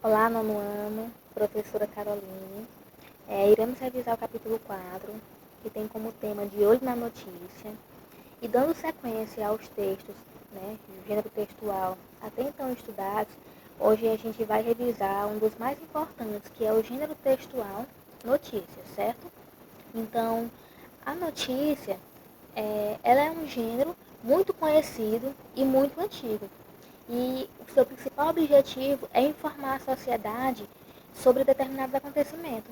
Olá, nono ano, professora Caroline. Iremos revisar o capítulo 4, que tem como tema De Olho na Notícia. E dando sequência aos textos, do gênero textual até então estudados, hoje a gente vai revisar um dos mais importantes, que é o gênero textual notícia, certo? Então, a notícia, ela é um gênero muito conhecido e muito antigo. E o seu principal objetivo é informar a sociedade sobre determinados acontecimentos,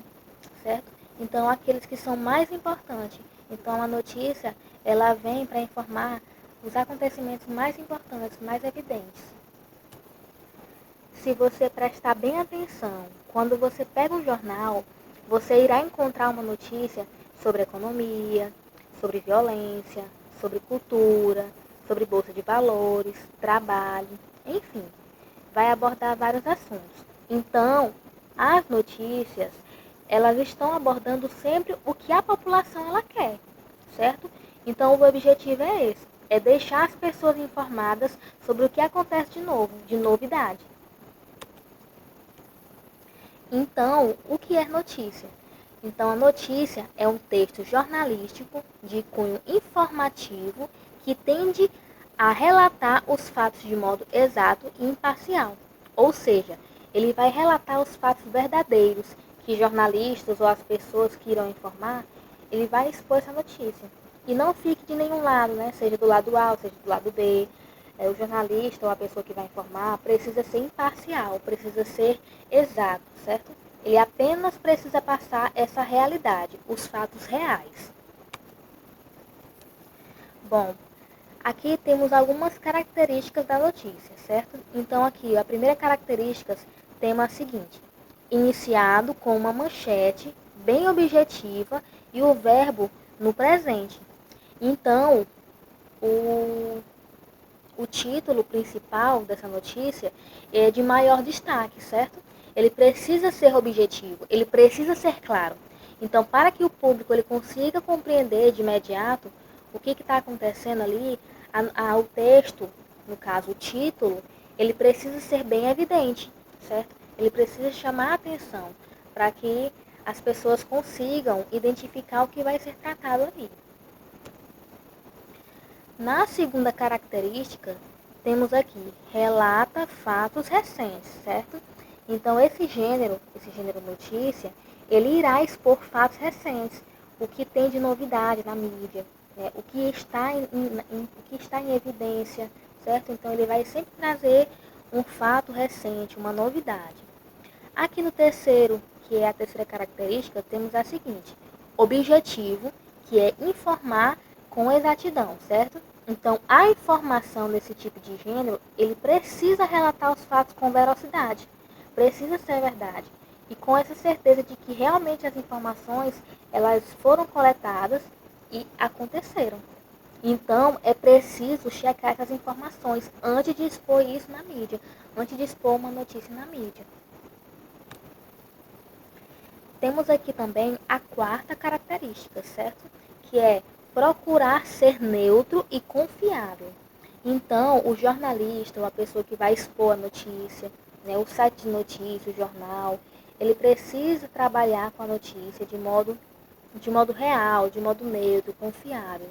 certo? Então, aqueles que são mais importantes. Então, a notícia, ela vem para informar os acontecimentos mais importantes, mais evidentes. Se você prestar bem atenção, quando você pega um jornal, você irá encontrar uma notícia sobre economia, sobre violência, sobre cultura, sobre bolsa de valores, trabalho, enfim, vai abordar vários assuntos. Então, as notícias, elas estão abordando sempre o que a população ela quer, certo? Então, o objetivo é esse, é deixar as pessoas informadas sobre o que acontece de novo, de novidade. Então, o que é notícia? Então, a notícia é um texto jornalístico de cunho informativo que tende a relatar os fatos de modo exato e imparcial. Ou seja, ele vai relatar os fatos verdadeiros que jornalistas ou as pessoas que irão informar, ele vai expor essa notícia. E não fique de nenhum lado, seja do lado A, seja do lado B. O jornalista ou a pessoa que vai informar precisa ser imparcial, precisa ser exato, certo? Ele apenas precisa passar essa realidade, os fatos reais. Bom, aqui temos algumas características da notícia, certo? Então aqui, a primeira característica tem a seguinte: iniciado com uma manchete bem objetiva e o verbo no presente. Então, o título principal dessa notícia é de maior destaque, certo? Ele precisa ser objetivo, ele precisa ser claro. Então, para que o público ele consiga compreender de imediato o que está acontecendo ali, o texto, no caso o título, ele precisa ser bem evidente, certo? Ele precisa chamar a atenção para que as pessoas consigam identificar o que vai ser tratado ali. Na segunda característica, temos aqui, relata fatos recentes, certo? Então, esse gênero notícia, ele irá expor fatos recentes, o que tem de novidade na mídia, o que está em evidência, certo? Então, ele vai sempre trazer um fato recente, uma novidade. Aqui no terceiro, que é a terceira característica, temos a seguinte, objetivo, que é informar com exatidão, certo? Então, a informação desse tipo de gênero, ele precisa relatar os fatos com velocidade, precisa ser verdade. E com essa certeza de que realmente as informações, elas foram coletadas e aconteceram. Então, é preciso checar essas informações antes de expor isso na mídia, antes de expor uma notícia na mídia. Temos aqui também a quarta característica, certo? Que é procurar ser neutro e confiável. Então, o jornalista, ou a pessoa que vai expor a notícia, o site de notícia, o jornal, ele precisa trabalhar com a notícia de modo real, de modo neutro, confiável.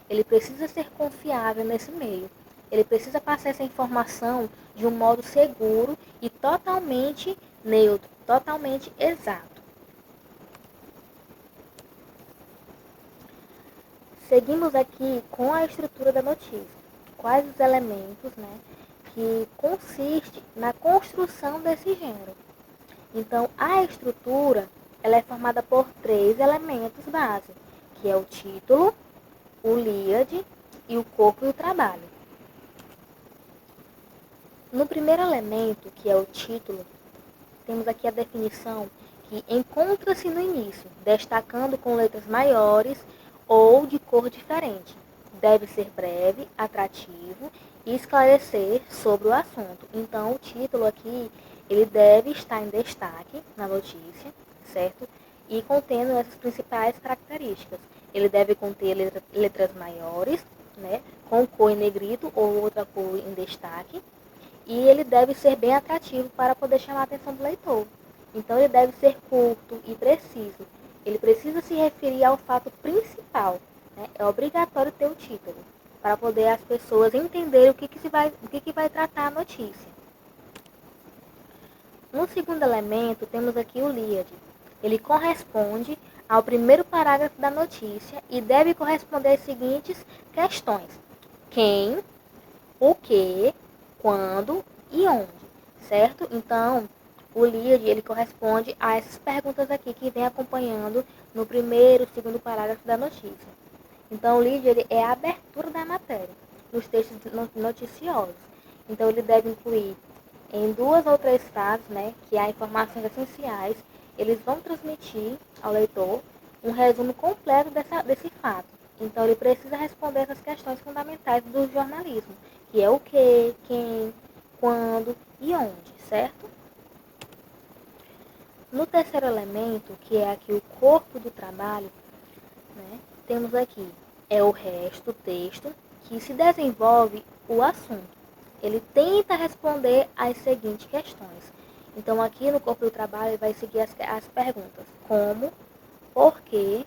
Ele precisa ser confiável nesse meio. Ele precisa passar essa informação de um modo seguro e totalmente neutro, totalmente exato. Seguimos aqui com a estrutura da notícia. Quais os elementos que consiste na construção desse gênero. Então, a estrutura ela é formada por 3 elementos base, que é o título, o lead e o corpo e o trabalho. No primeiro elemento, que é o título, temos aqui a definição que encontra-se no início, destacando com letras maiores ou de cor diferente. Deve ser breve, atrativo e esclarecer sobre o assunto. Então, o título aqui, ele deve estar em destaque na notícia, certo? E contendo essas principais características. Ele deve conter letras maiores, com cor em negrito ou outra cor em destaque. e ele deve ser bem atrativo para poder chamar a atenção do leitor. Então ele deve ser curto e preciso. Ele precisa se referir ao fato principal. Né? É obrigatório ter o título, para poder as pessoas entenderem o que vai tratar a notícia. No segundo elemento, temos aqui o lead. Ele corresponde ao primeiro parágrafo da notícia e deve corresponder às seguintes questões: quem, o que, quando e onde, certo? Então, o lead, ele corresponde a essas perguntas aqui que vem acompanhando no primeiro, segundo parágrafo da notícia. Então, o lead, ele é a abertura da matéria nos textos noticiosos. Então, ele deve incluir em 2 ou 3 frases, né, que há informações essenciais. Eles vão transmitir ao leitor um resumo completo desse fato. Então, ele precisa responder essas questões fundamentais do jornalismo, que é o que, quem, quando e onde, certo? No terceiro elemento, que é aqui o corpo do trabalho, né, temos aqui o resto, o texto, que se desenvolve o assunto. Ele tenta responder às seguintes questões. Então, aqui no corpo do trabalho, ele vai seguir as perguntas: como, por quê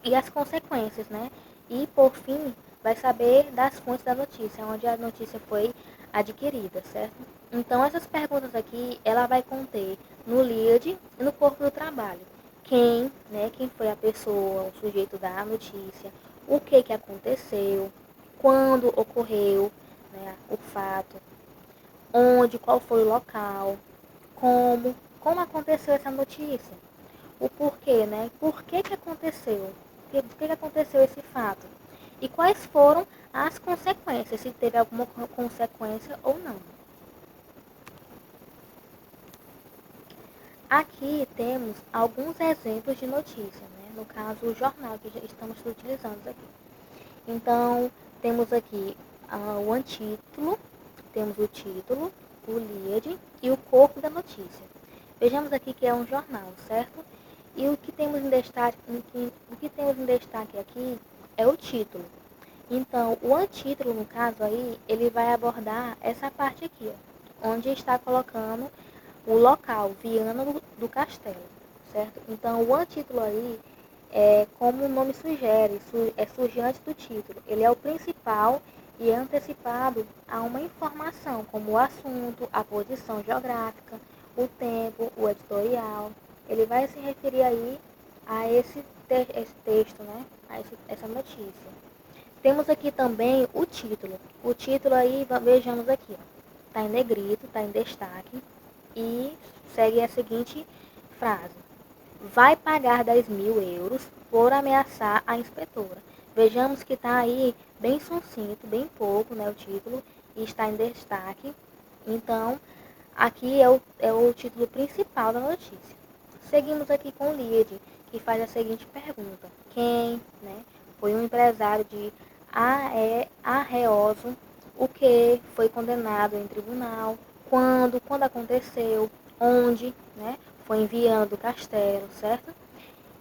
e as consequências, né? E, por fim, vai saber das fontes da notícia, onde a notícia foi adquirida, certo? Então, essas perguntas aqui, ela vai conter no lead e no corpo do trabalho. Quem, né? Quem foi a pessoa, o sujeito da notícia, o que aconteceu, quando ocorreu, né, o fato, onde, qual foi o local, como aconteceu essa notícia, o porquê, né? Por que aconteceu? Por que aconteceu esse fato? E quais foram as consequências, se teve alguma consequência ou não. Aqui temos alguns exemplos de notícia, né? No caso, o jornal que já estamos utilizando aqui. Então, temos aqui o antítulo, temos o título, o lead e o corpo da notícia. Vejamos aqui que é um jornal, certo? E o que temos em destaque aqui é o título. Então, o antítulo, no caso aí, ele vai abordar essa parte aqui, ó, onde está colocando o local, Viana do Castelo, certo? Então, o antítulo aí, como o nome sugere, surge antes do título. Ele é o principal e é antecipado a uma informação, como o assunto, a posição geográfica, o tempo, o editorial. Ele vai se referir aí a esse texto, né? A essa notícia. Temos aqui também o título. O título aí, vejamos aqui, está em negrito, está em destaque e segue a seguinte frase: vai pagar 10.000 euros por ameaçar a inspetora. Vejamos que está aí bem sucinto, bem pouco, né, o título, e está em destaque. Então, aqui é o título principal da notícia. Seguimos aqui com o lead, que faz a seguinte pergunta: quem, né, foi um empresário de Arreoso, o que foi condenado em tribunal, quando aconteceu, onde, né, foi enviando o castelo, certo?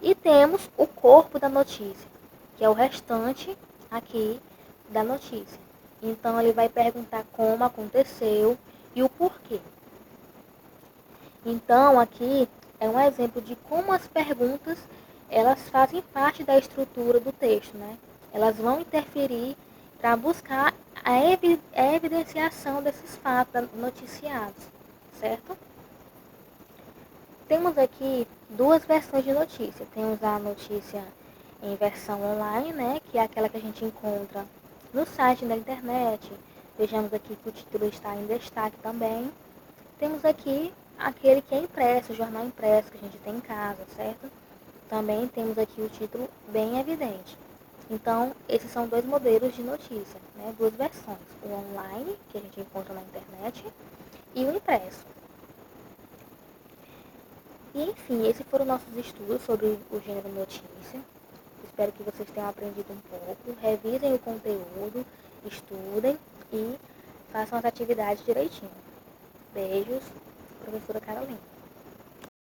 E temos o corpo da notícia, que é o restante aqui da notícia. Então ele vai perguntar como aconteceu e o porquê. Então aqui é um exemplo de como as perguntas elas fazem parte da estrutura do texto, né? Elas vão interferir para buscar a evidenciação desses fatos noticiados, certo? Temos aqui 2 versões de notícia. Temos a notícia em versão online, né, que é aquela que a gente encontra no site da internet. Vejamos aqui que o título está em destaque também. Temos aqui aquele que é impresso, o jornal impresso que a gente tem em casa, certo? Também temos aqui o título bem evidente. Então, esses são 2 modelos de notícia, né, 2 versões. O online, que a gente encontra na internet, e o impresso. E, enfim, esses foram nossos estudos sobre o gênero notícia. Espero que vocês tenham aprendido um pouco. Revisem o conteúdo, estudem e façam as atividades direitinho. Beijos, professora Carolina.